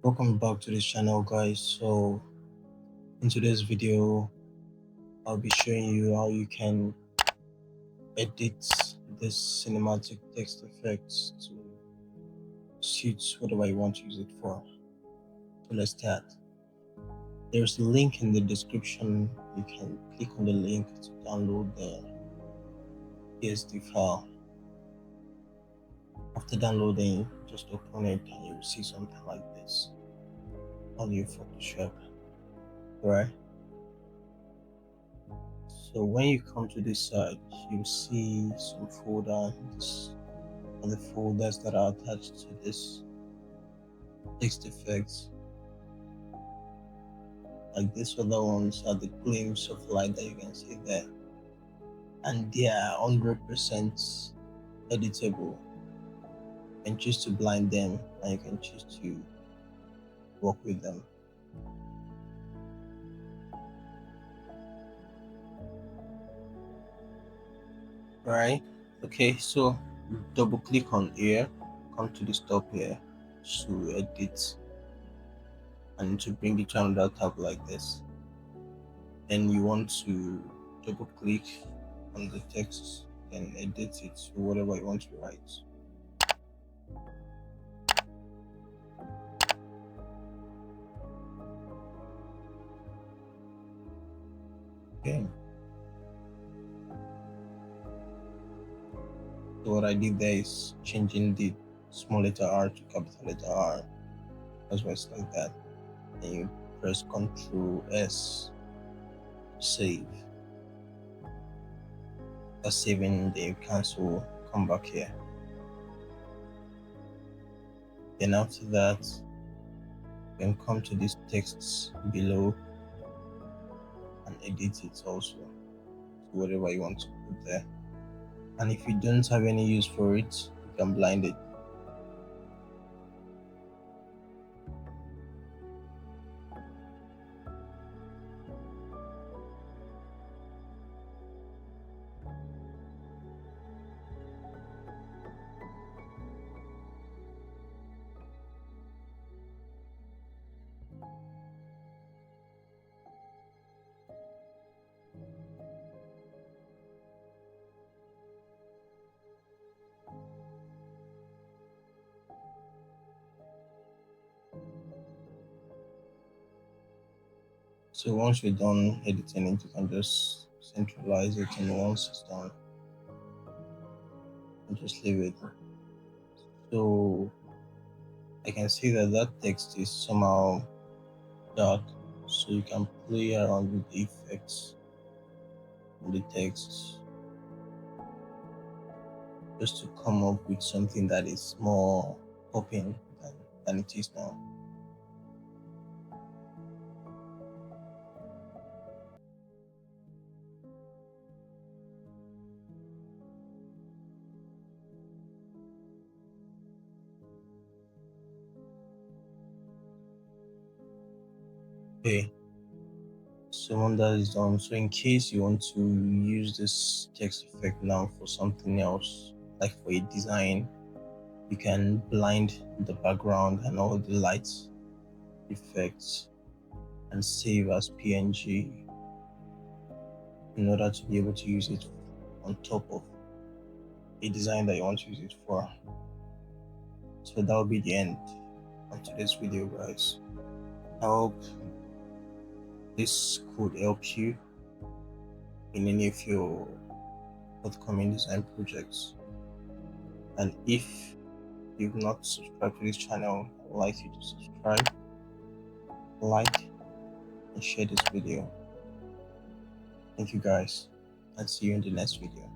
Welcome back to this channel, guys. So in today's video I'll be showing you how you can edit this cinematic text effects to suit whatever you want to use it for. So let's start. There's a link in the description. You can click on the link to download the PSD file. After downloading, just open it and you'll see something like this on your Photoshop. Right? So when you come to this side, you see some folders, and the folders that are attached to this text effects. Like these other ones are the glimpse of light that you can see there, and they are 100% editable. You can choose to blind them, and you can choose to work with them. Right? Okay, so double click on here, come to this top here to edit, and to bring it to another tab like this. Then you want to double click on the text and edit it to whatever you want to write. Okay. So what I did there is changing the small letter R to capital letter R. That's why it's like that. Then you press Ctrl S to save. After saving, then you cancel, come back here. Then after that, you can come to these texts below and edit it also to whatever you want to put there. And if you don't have any use for it, you can blind it. So once you're done editing it, you can just centralize it, and once it's done, you just leave it. So I can see that that text is somehow dark, so you can play around with the effects on the text just to come up with something that is more popping than it is now. Okay, so when that is done, so in case you want to use this text effect now for something else, like for a design, you can blind the background and all the lights effects and save as PNG in order to be able to use it on top of a design that you want to use it for. So that will be the end of today's video, guys. I hope this could help you in any of your upcoming design projects. And if you've not subscribed to this channel, I would like you to subscribe, like, and share this video. Thank you, guys, and see you in the next video.